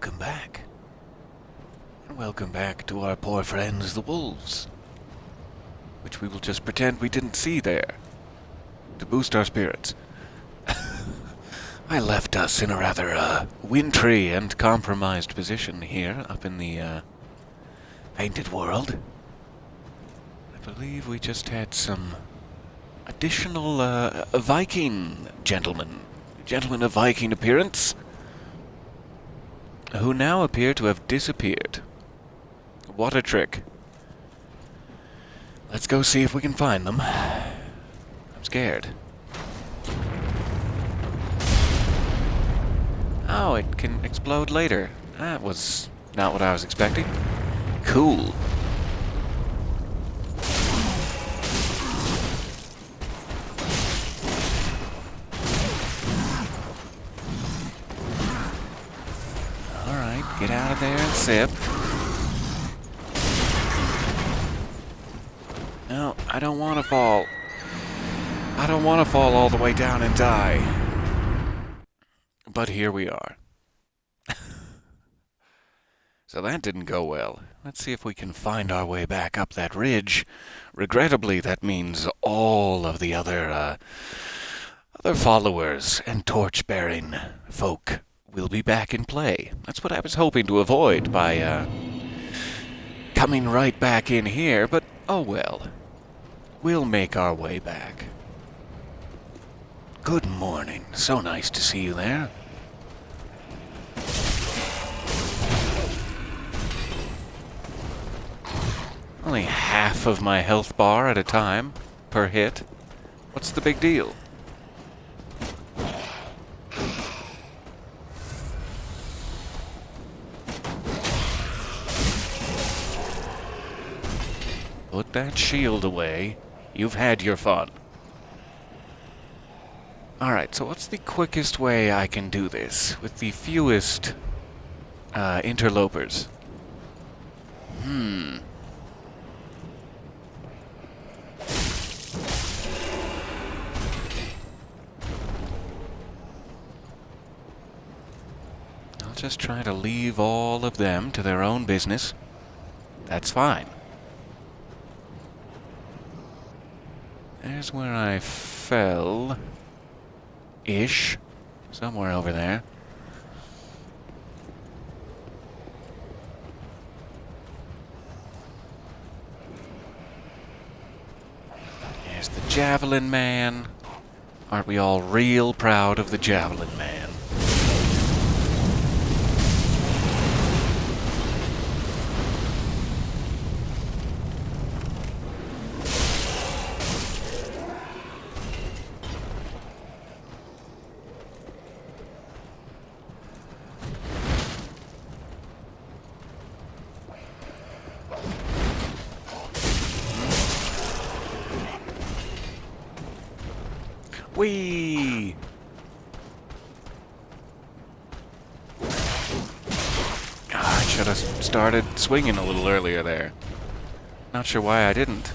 welcome back. And welcome back to our poor friends, the wolves. Which we will just pretend we didn't see there. To boost our spirits. I left us in a rather, wintry and compromised position here, up in the, painted world. I believe we just had some additional, Viking gentlemen of Viking appearance, who now appear to have disappeared. What a trick. Let's go see if we can find them. I'm scared. Oh, it can explode later. That was not what I was expecting. Cool. Alright, get out of there and sip. No, I don't want to fall. I don't want to fall all the way down and die. But here we are. So that didn't go well. Let's see if we can find our way back up that ridge. Regrettably, that means all of the other followers and torch-bearing folk will be back in play. That's what I was hoping to avoid by coming right back in here, but oh well. We'll make our way back. Good morning. So nice to see you there. Only half of my health bar at a time, per hit. What's the big deal? Put that shield away. You've had your fun. Alright, so what's the quickest way I can do this with the fewest interlopers? I'll just try to leave all of them to their own business. That's fine. There's where I fell. Ish. Somewhere over there. There's the Javelin Man. Aren't we all real proud of the Javelin Man? Whee! I should have started swinging a little earlier there. Not sure why I didn't.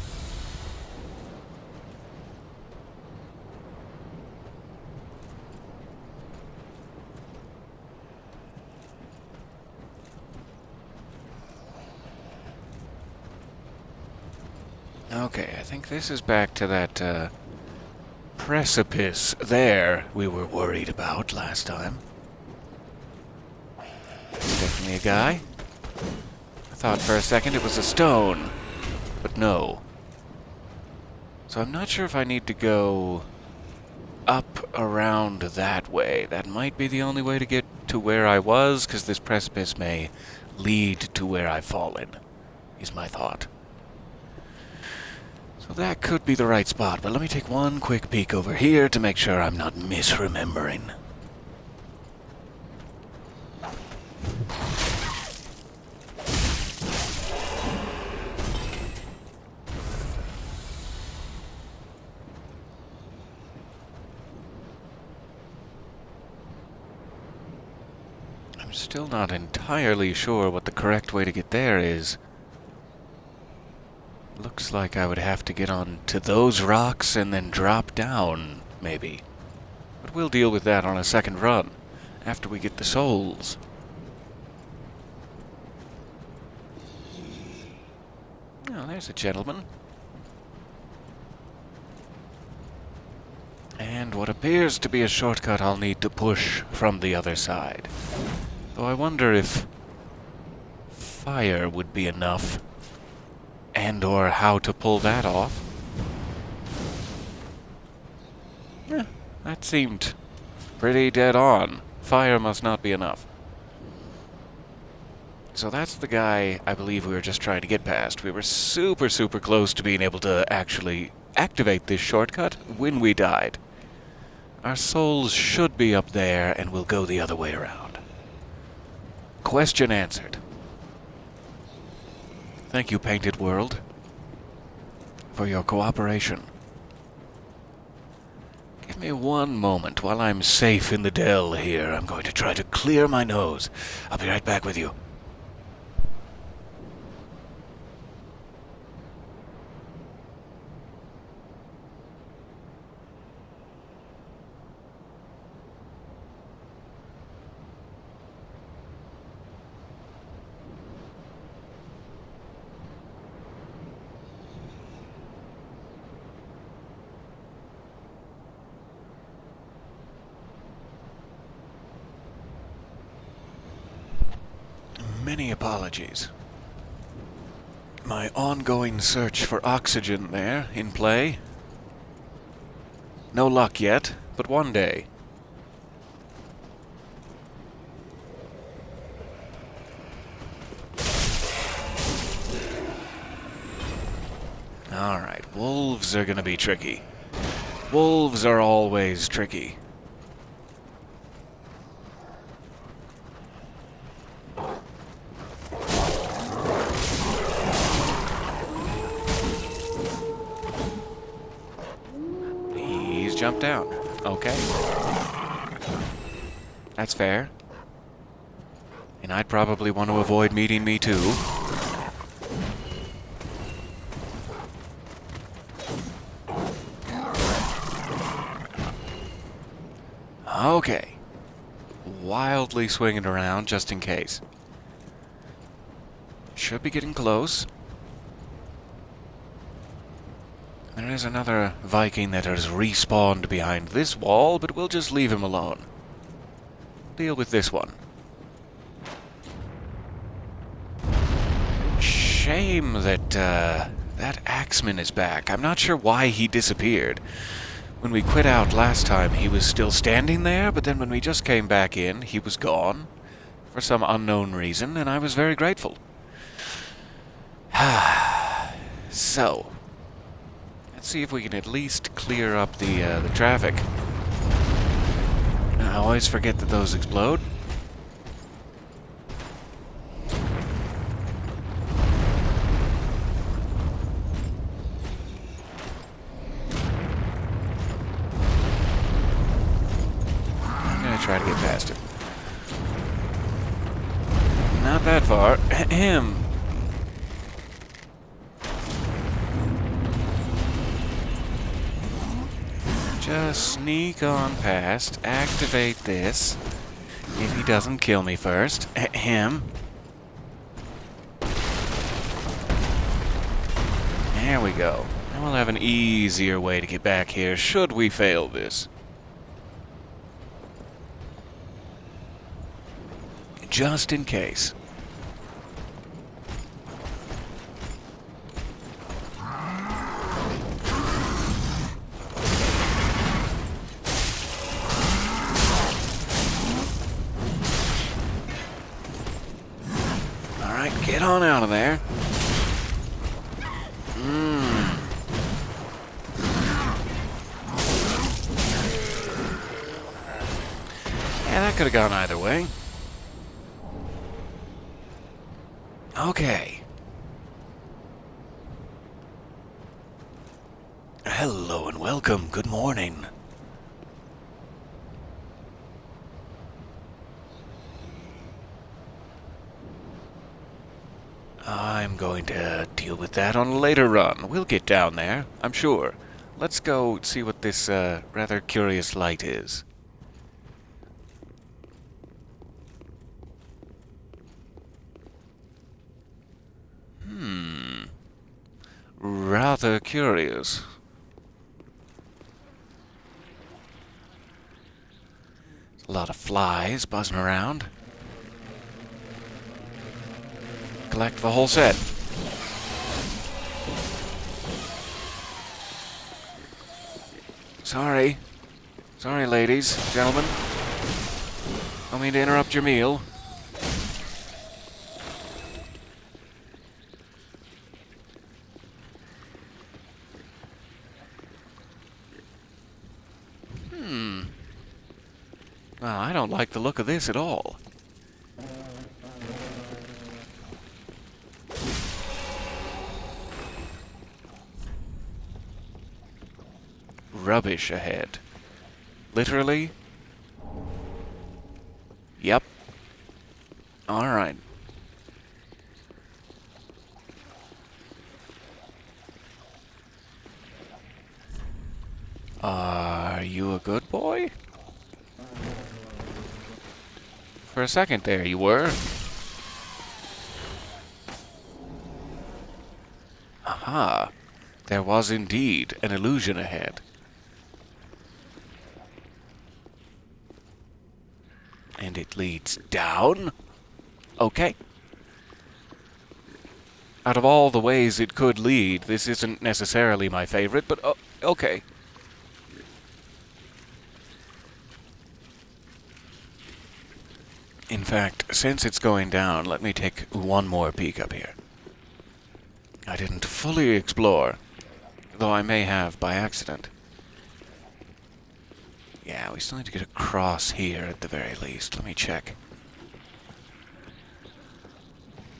Okay, I think this is back to that, precipice there we were worried about last time. That's definitely a guy. I thought for a second it was a stone, but no. So I'm not sure if I need to go up around that way. That might be the only way to get to where I was, because this precipice may lead to where I've fallen, is my thought. So that could be the right spot, but let me take one quick peek over here to make sure I'm not misremembering. I'm still not entirely sure what the correct way to get there is. Looks like I would have to get on to those rocks and then drop down, maybe. But we'll deal with that on a second run, after we get the souls. Well, there's a gentleman. And what appears to be a shortcut I'll need to push from the other side. Though I wonder if fire would be enough, and/or how to pull that off. That seemed pretty dead on. Fire must not be enough. So that's the guy I believe we were just trying to get past. We were super, super close to being able to actually activate this shortcut when we died. Our souls should be up there, and we'll go the other way around. Question answered. Thank you, Painted World, for your cooperation. Give me one moment while I'm safe in the dell here. I'm going to try to clear my nose. I'll be right back with you. Many apologies. My ongoing search for oxygen there, in play. No luck yet, but one day. Alright, wolves are gonna be tricky. Wolves are always tricky. Jumped down. Okay. That's fair. And I'd probably want to avoid meeting me too. Okay. Wildly swinging around just in case. Should be getting close. There is another Viking that has respawned behind this wall, but we'll just leave him alone. Deal with this one. Shame that, that Axeman is back. I'm not sure why he disappeared. When we quit out last time, he was still standing there, but then when we just came back in, he was gone. For some unknown reason, and I was very grateful. So... see if we can at least clear up the traffic. I always forget that those explode. I'm gonna try to get past it. Not that far. Ahem. Just sneak on past, activate this, if he doesn't kill me first. Him. There we go. And we'll have an easier way to get back here, should we fail this. Just in case. Get on out of there. Yeah, that could have gone either way. Okay. Hello and welcome. Good morning. I'm going to deal with that on a later run. We'll get down there, I'm sure. Let's go see what this rather curious light is. Rather curious. A lot of flies buzzing around. Collect the whole set. Sorry. Sorry, ladies, gentlemen. Don't mean to interrupt your meal. Well, I don't like the look of this at all. Rubbish ahead. Literally? Yep. Alright. Are you a good boy? For a second there, you were. Aha. There was indeed an illusion ahead. And it leads down? Okay. Out of all the ways it could lead, this isn't necessarily my favorite, but okay. In fact, since it's going down, let me take one more peek up here. I didn't fully explore, though I may have by accident. Yeah, we still need to get across here at the very least. Let me check.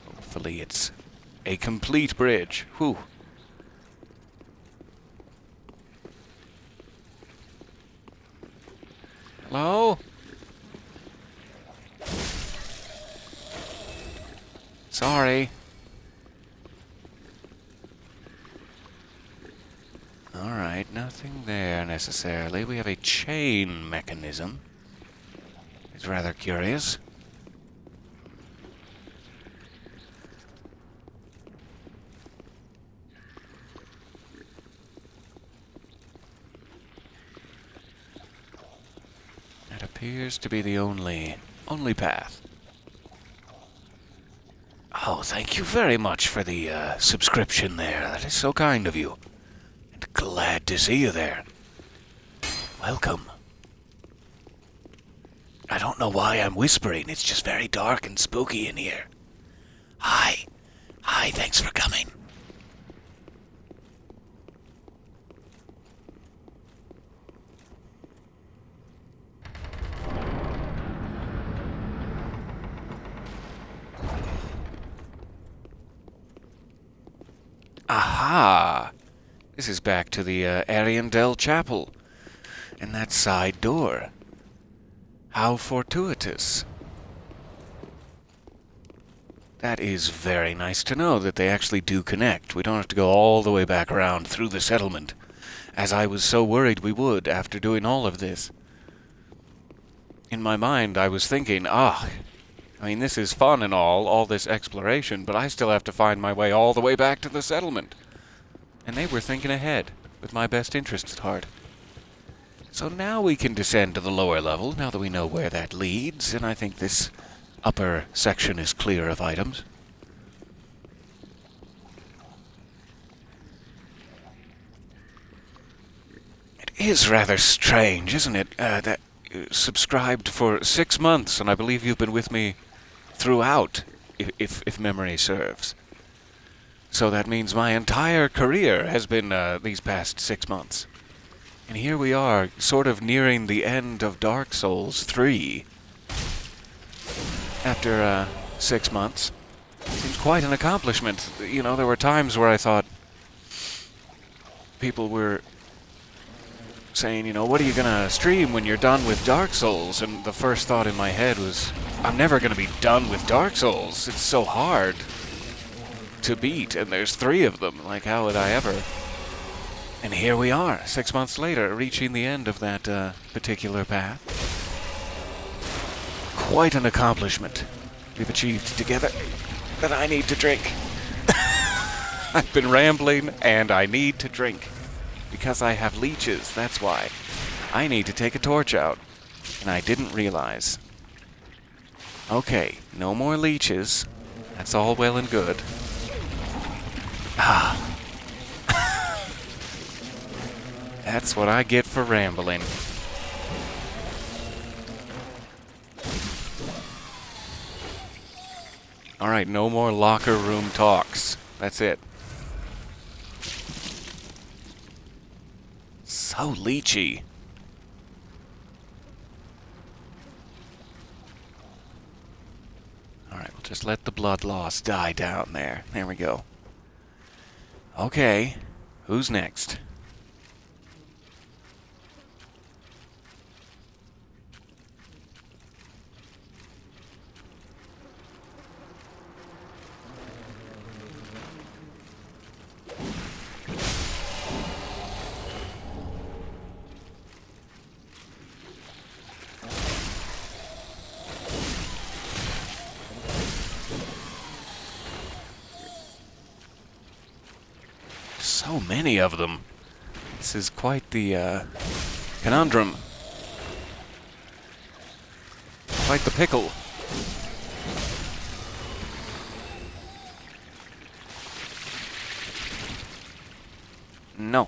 Hopefully it's a complete bridge. Whew. Hello? Sorry. Alright, nothing there necessarily. We have a chain mechanism. It's rather curious. That appears to be the only path. Oh, thank you very much for the subscription there. That is so kind of you. And glad to see you there. Welcome. I don't know why I'm whispering. It's just very dark and spooky in here. Hi. Hi, thanks for coming. Aha! This is back to the Ariandel chapel. And that side door. How fortuitous. That is very nice to know that they actually do connect. We don't have to go all the way back around through the settlement, as I was so worried we would after doing all of this. In my mind, I was thinking, I mean, this is fun and all this exploration, but I still have to find my way all the way back to the settlement. And they were thinking ahead, with my best interests at heart. So now we can descend to the lower level, now that we know where that leads, and I think this upper section is clear of items. It is rather strange, isn't it, that you subscribed for 6 months, and I believe you've been with me throughout, if memory serves. So that means my entire career has been these past 6 months. And here we are, sort of nearing the end of Dark Souls 3. After 6 months. Seems quite an accomplishment. You know, there were times where I thought people were saying, you know, what are you gonna stream when you're done with Dark Souls? And the first thought in my head was, I'm never gonna be done with Dark Souls. It's so hard to beat, and there's 3 of them. Like, how would I ever? And here we are, 6 months later, reaching the end of that particular path. Quite an accomplishment we've achieved together that I need to drink. I've been rambling, and I need to drink. Because I have leeches, that's why. I need to take a torch out. And I didn't realize. Okay, no more leeches. That's all well and good. Ah. That's what I get for rambling. Alright, no more locker room talks. That's it. So leechy. Alright, we'll just let the blood loss die down there. There we go. Okay, who's next? So many of them. This is quite the conundrum. Quite the pickle. No.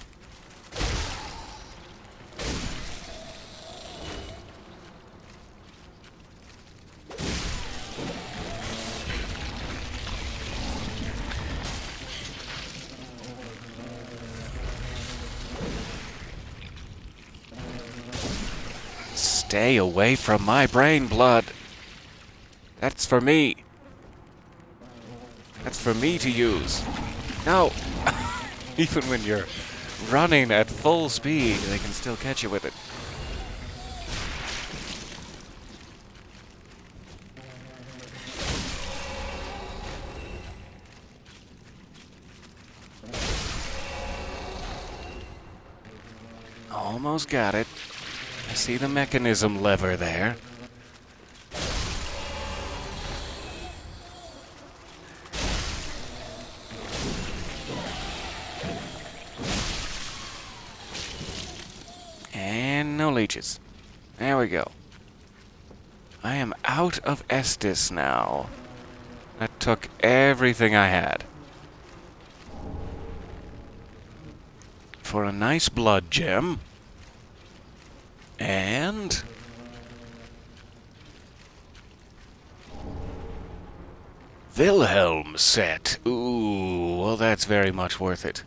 Stay away from my brain blood. That's for me. That's for me to use. No. Even when you're running at full speed, they can still catch you with it. Almost got it. I see the mechanism lever there. And no leeches. There we go. I am out of Estus now. That took everything I had. For a nice blood gem. And Wilhelm set. Ooh, well that's very much worth it.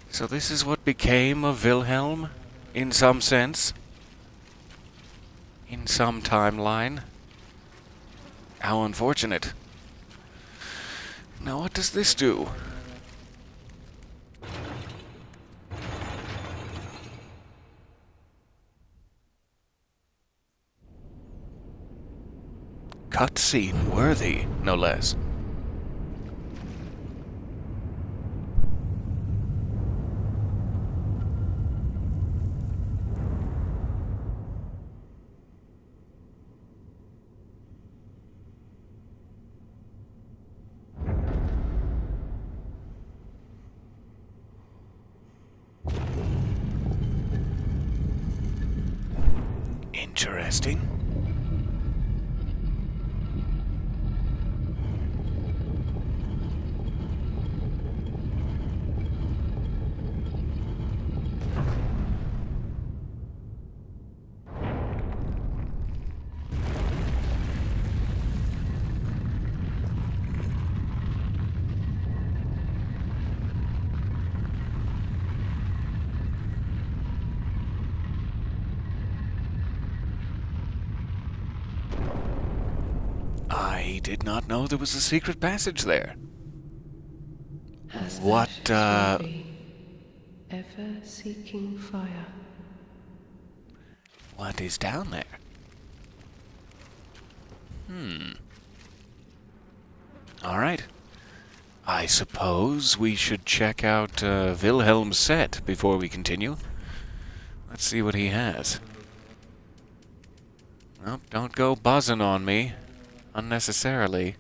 So this is what became of Wilhelm, in some sense. In some timeline. How unfortunate. Now what does this do? Cutscene worthy, no less. Interesting. I did not know there was a secret passage there. What, Ever seeking fire. What is down there? Alright. I suppose we should check out Wilhelm's set before we continue. Let's see what he has. Well, don't go buzzing on me unnecessarily.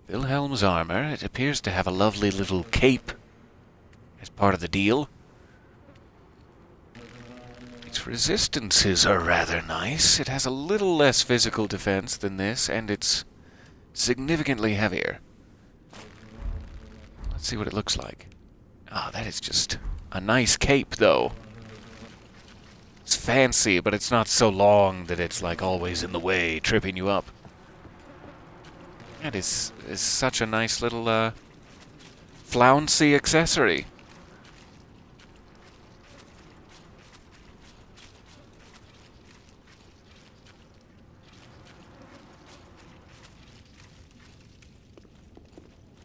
Wilhelm's armor. It appears to have a lovely little cape as part of the deal. Its resistances are rather nice. It has a little less physical defense than this, and it's significantly heavier. Let's see what it looks like. Ah, that is just a nice cape, though. It's fancy, but it's not so long that it's like always in the way, tripping you up. That is such a nice little flouncy accessory.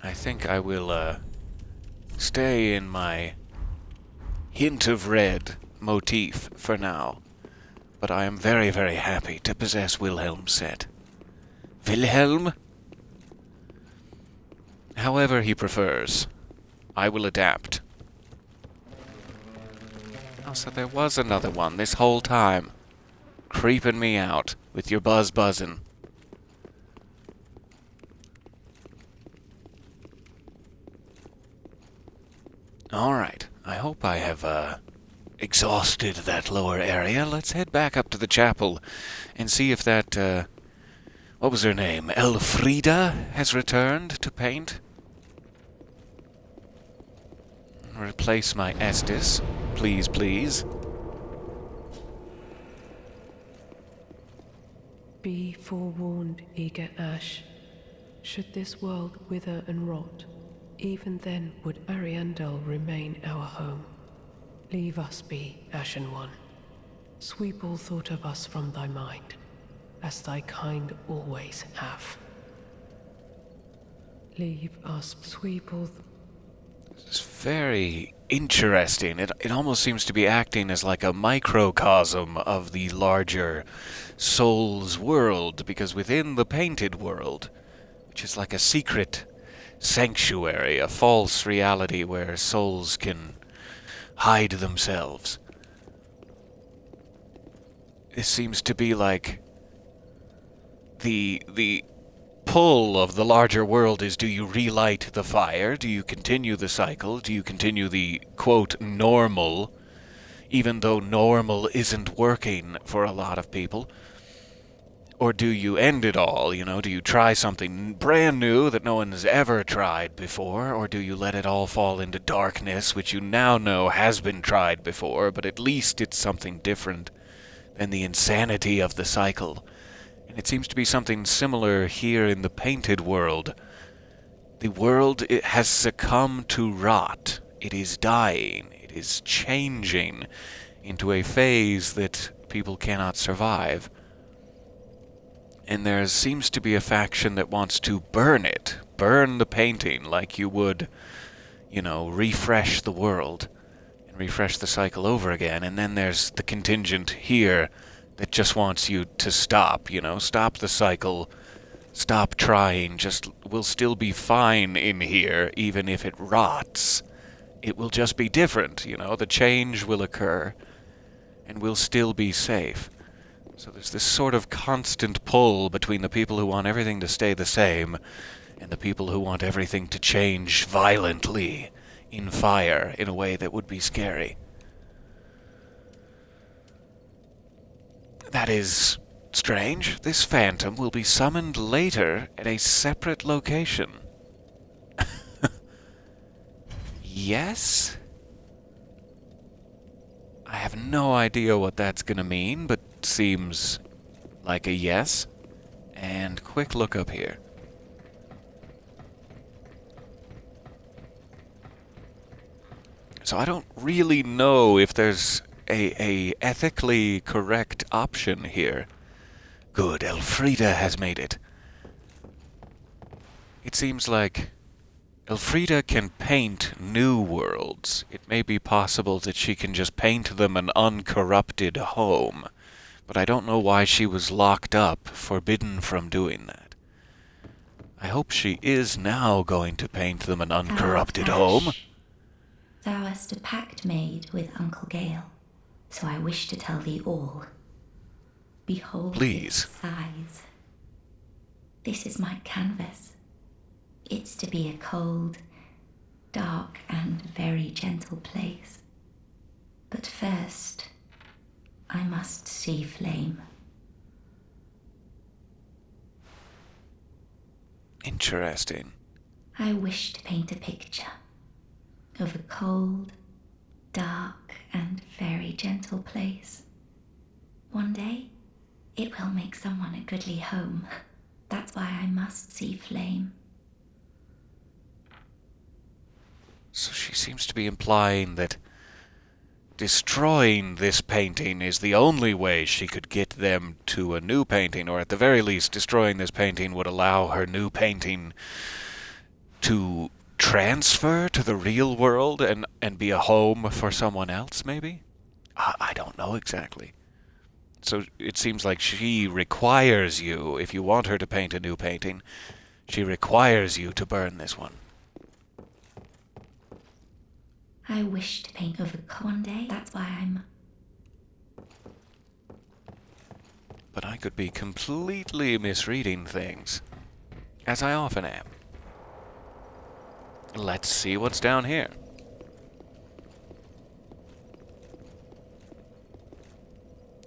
I think I will stay in my hint of red motif for now, but I am very, very happy to possess Wilhelm's set. Wilhelm? However he prefers, I will adapt. Oh, so there was another one this whole time, creeping me out with your buzzing. Alright, I hope I have exhausted that lower area. Let's head back up to the chapel and see if that, what was her name? Elfrida has returned to paint. Replace my Estes, please, please. Be forewarned, eager Ash. Should this world wither and rot, even then would Ariandel remain our home. Leave us be, Ashen One. Sweep all thought of us from thy mind, as thy kind always have. Leave us, sweep all... It's very interesting. It almost seems to be acting as like a microcosm of the larger Souls world, because within the painted world, which is like a secret sanctuary, a false reality where souls can hide themselves, this seems to be like the pull of the larger world is, do you relight the fire? Do you continue the cycle? Do you continue the, quote, normal, even though normal isn't working for a lot of people? Or do you end it all, you know? Do you try something brand new that no one has ever tried before? Or do you let it all fall into darkness, which you now know has been tried before, but at least it's something different than the insanity of the cycle? And it seems to be something similar here in the painted world. The world, it has succumbed to rot. It is dying. It is changing into a phase that people cannot survive. And there seems to be a faction that wants to burn it. Burn the painting like you would, you know, refresh the world and refresh the cycle over again. And then there's the contingent here that just wants you to stop, you know, stop the cycle, stop trying, just, we'll still be fine in here, even if it rots. It will just be different, you know, the change will occur, and we'll still be safe. So there's this sort of constant pull between the people who want everything to stay the same, and the people who want everything to change violently, in fire, in a way that would be scary. That is strange. This phantom will be summoned later at a separate location. Yes? I have no idea what that's gonna mean, but seems like a yes. And quick look up here. So I don't really know if there's a ethically correct option here. Good, Elfrida has made it. It seems like Elfrida can paint new worlds. It may be possible that she can just paint them an uncorrupted home, but I don't know why she was locked up, forbidden from doing that. I hope she is now going to paint them an uncorrupted home. Thou hast a pact made with Uncle Gale, so I wish to tell thee all. Behold Please. its size. This is my canvas. It's to be a cold, dark, and very gentle place. But first, I must see flame. Interesting. I wish to paint a picture of a cold, dark, and very gentle place. One day, it will make someone a goodly home. That's why I must see flame. So she seems to be implying that destroying this painting is the only way she could get them to a new painting, or at the very least, destroying this painting would allow her new painting to transfer to the real world and be a home for someone else, maybe? I don't know exactly. So it seems like she requires you, if you want her to paint a new painting, she requires you to burn this one. I wish to paint over one day. That's why I'm... But I could be completely misreading things, as I often am. Let's see what's down here.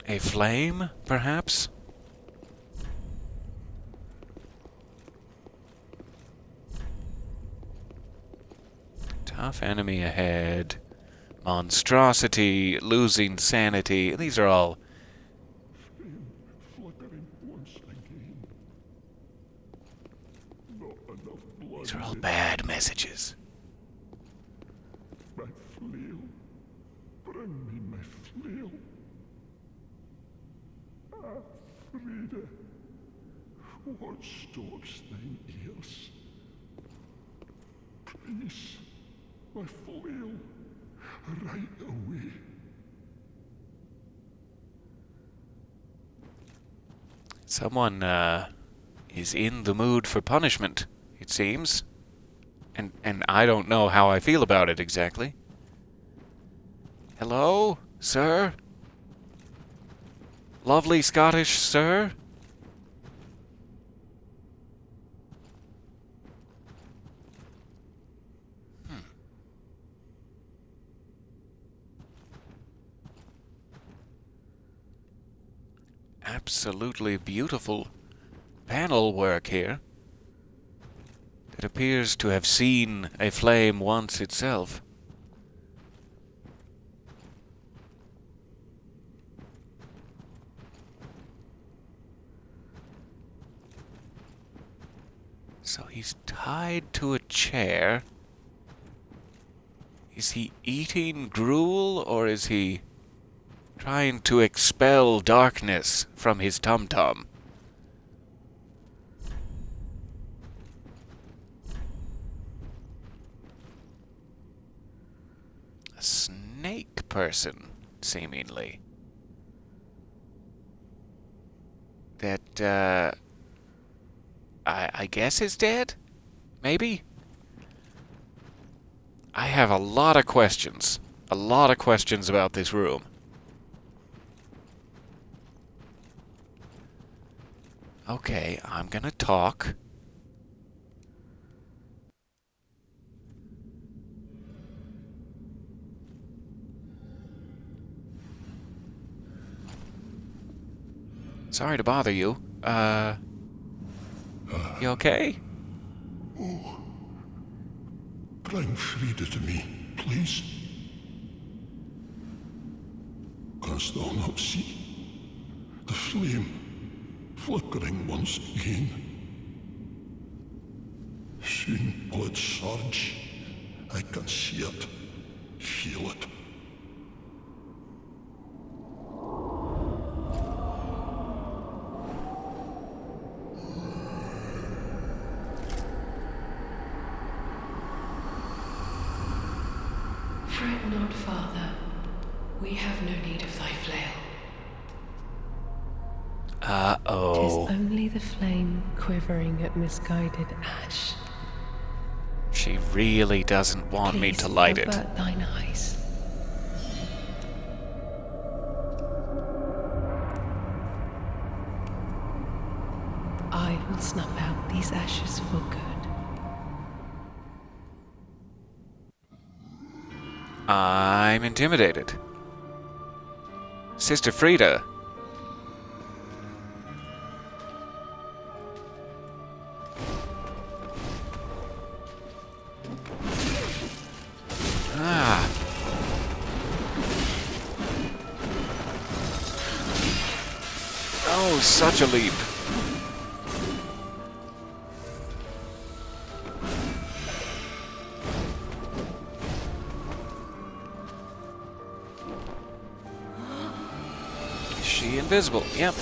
A flame, perhaps? Tough enemy ahead. Monstrosity, losing sanity. These are all... These are all bad messages. My flail. Bring me my flail. Ah, Frida. What stops thine ears? Please, my flail. Right away. Someone, is in the mood for punishment, it seems. And I don't know how I feel about it exactly. Hello, sir? Lovely Scottish sir? Absolutely beautiful panel work here. It appears to have seen a flame once itself. So he's tied to a chair. Is he eating gruel, or is he trying to expel darkness from his tum-tum? A snake person, seemingly. That, I guess is dead? Maybe? I have a lot of questions. A lot of questions about this room. Okay, I'm gonna talk. Sorry to bother you. You okay? Bring Frida to me, please. Canst thou not see the flame flickering once again? Soon will it surge. I can see it, feel it. Fret not, Father. We have no need of thy flail. Uh-oh. 'Tis only the flame quivering at misguided ash. She really doesn't want me Please to light it. avert thine eyes. I will snuff out these ashes for good. I'm intimidated. Sister Frida. Ah. Oh, such a leap. Is she invisible? Yep.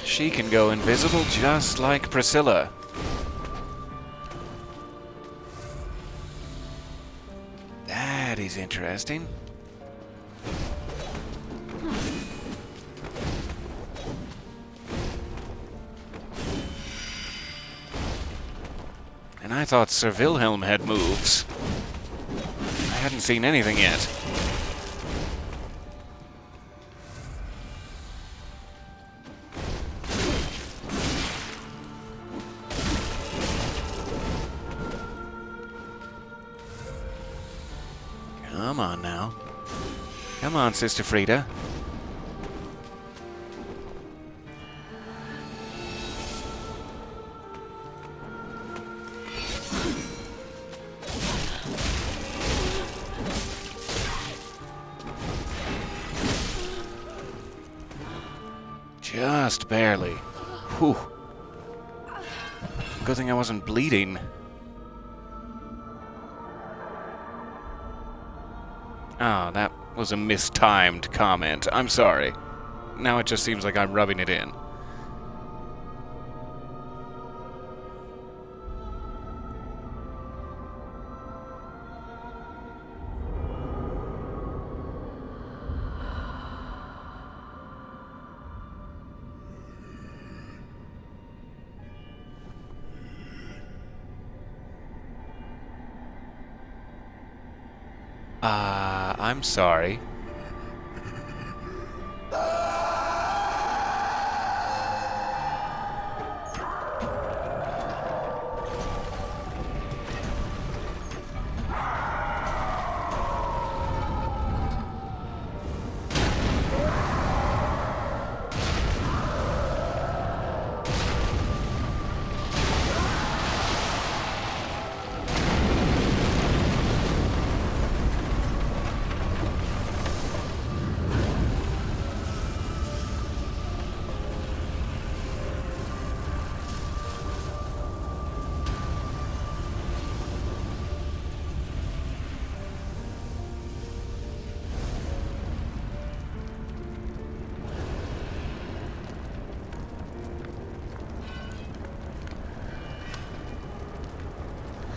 She can go invisible just like Priscilla. That is interesting. And I thought Sir Wilhelm had moves. I hadn't seen anything yet. Come on now. Come on, Sister Frida. Just barely. Whew. Good thing I wasn't bleeding. Oh, that was a mistimed comment. I'm sorry. Now it just seems like I'm rubbing it in. I'm sorry.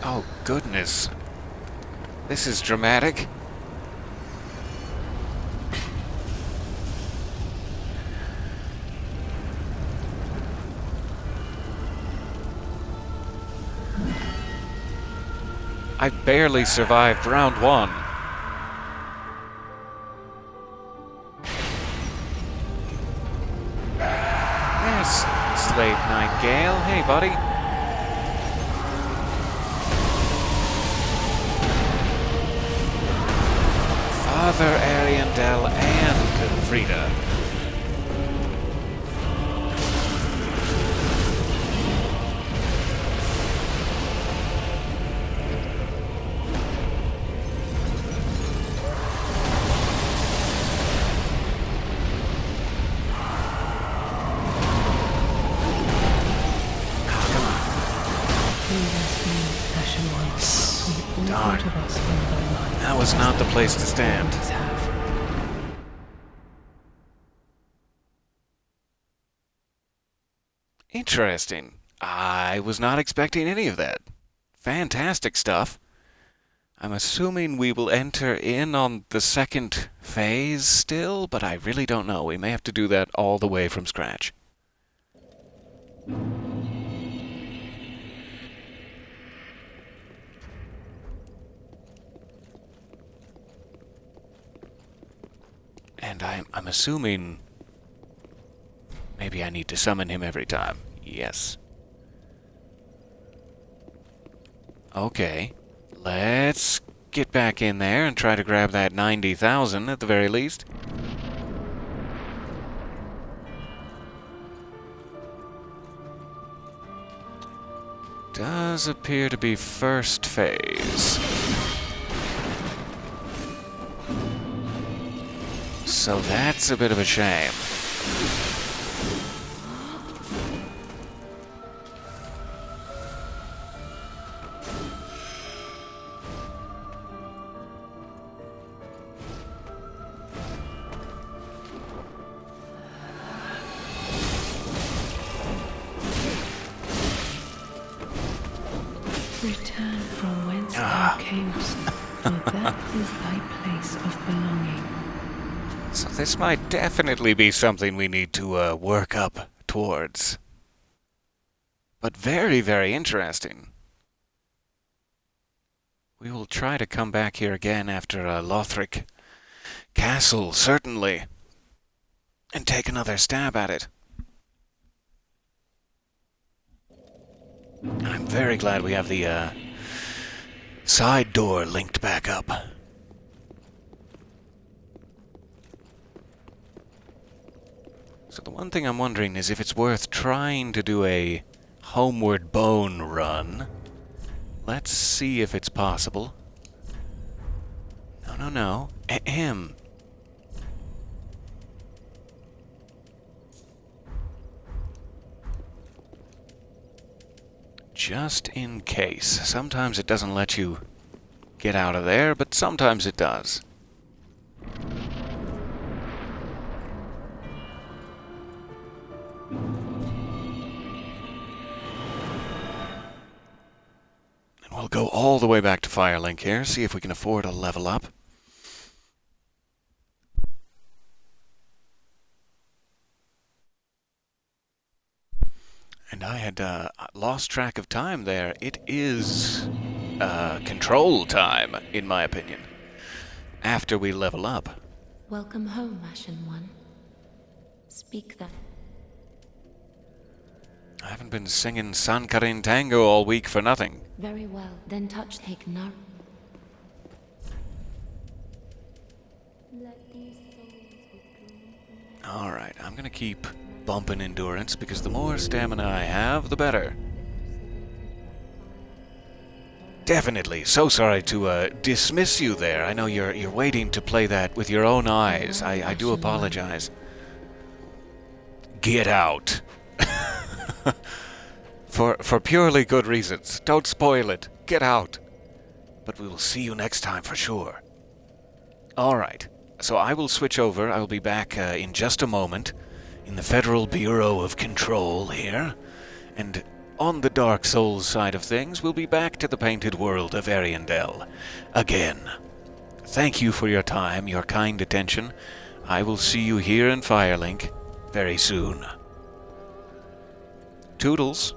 Oh, goodness. This is dramatic. I barely survived round one. Yes, Slave Nightingale. Hey, buddy. Father Ariandel and Frida. Darn. That was not the place to stand. Interesting. I was not expecting any of that. Fantastic stuff. I'm assuming we will enter in on the second phase still, but I really don't know. We may have to do that all the way from scratch. And I'm assuming maybe I need to summon him every time. Yes. Okay. Let's get back in there and try to grab that 90,000 at the very least. Does appear to be first phase. So that's a bit of a shame. Return from whence thou camest, for that is thy place of belonging. So this might definitely be something we need to work up towards. But very, very interesting. We will try to come back here again after Lothric Castle, certainly, and take another stab at it. I'm very glad we have the side door linked back up. So the one thing I'm wondering is if it's worth trying to do a homeward bone run. Let's see if it's possible. No. Ahem. Just in case. Sometimes it doesn't let you get out of there, but sometimes it does. And we'll go all the way back to Firelink here, see if we can afford a level up. And I had lost track of time there. It is control time, in my opinion, after we level up. Welcome home, Ashen One. Speak then. I haven't been singing Sankarin Tango all week for nothing. Very well, then touch take no. Alright, I'm gonna keep bumping endurance, because the more stamina I have, the better. Definitely. So sorry to dismiss you there. I know you're waiting to play that with your own eyes. I do apologize. Get out. For purely good reasons. Don't spoil it. Get out. But we will see you next time for sure. Alright. So I will switch over. I will be back in just a moment in the Federal Bureau of Control here. And on the Dark Souls side of things, we'll be back to the painted world of Ariandel again. Thank you for your time, your kind attention. I will see you here in Firelink very soon. Toodles.